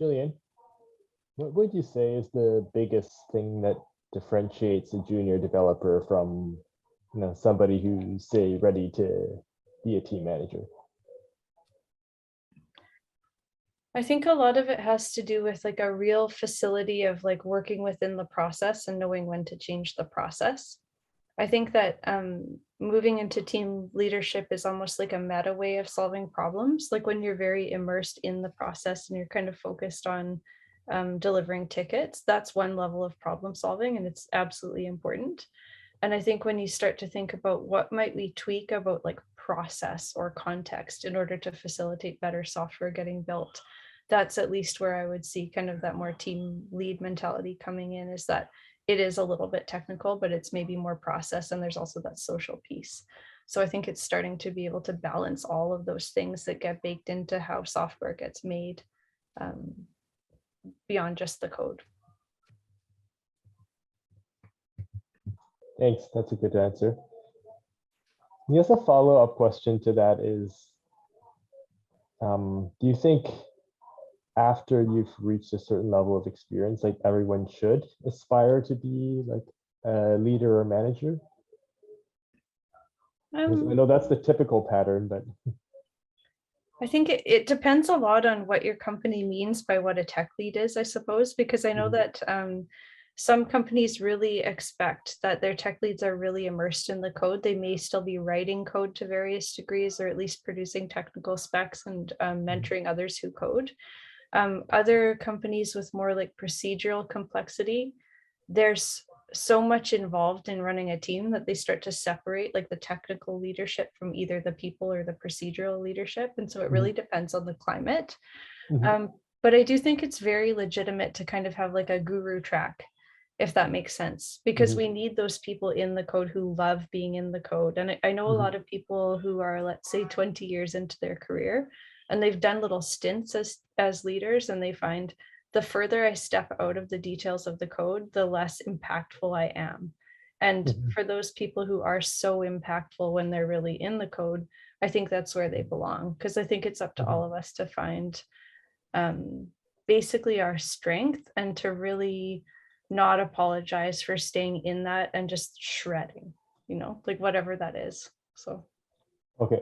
Jillian, what would you say is the biggest thing that differentiates a junior developer from, somebody who's, say, ready to be a team manager? I think a lot of it has to do with like a real facility of like working within the process and knowing when to change the process. I think that moving into team leadership is almost like a meta way of solving problems. Like when you're very immersed in the process and you're kind of focused on delivering tickets, that's one level of problem solving, and it's absolutely important. And I think when you start to think about what might we tweak about like process or context in order to facilitate better software getting built, that's at least where I would see kind of that more team lead mentality coming in, is that it is a little bit technical, but it's maybe more process, and there's also that social piece. So I think it's starting to be able to balance all of those things that get baked into how software gets made beyond just the code. Thanks, that's a good answer. I guess a follow-up question to that is, do you think after you've reached a certain level of experience, like everyone should aspire to be like a leader or manager? I know that's the typical pattern, but I think it depends a lot on what your company means by what a tech lead is, I suppose, because I know that some companies really expect that their tech leads are really immersed in the code. They may still be writing code to various degrees, or at least producing technical specs and mentoring others who code. Other companies with more like procedural complexity, there's so much involved in running a team that they start to separate like the technical leadership from either the people or the procedural leadership. And so it really depends on the climate. But I do think it's very legitimate to kind of have like a guru track, if that makes sense, because we need those people in the code who love being in the code. And I know a lot of people who are, let's say, 20 years into their career, and they've done little stints as leaders, and they find the further I step out of the details of the code, the less impactful I am. And for those people who are so impactful when they're really in the code, I think that's where they belong, because I think it's up to all of us to find basically our strength and to really not apologize for staying in that and just shredding, like whatever that is. So okay,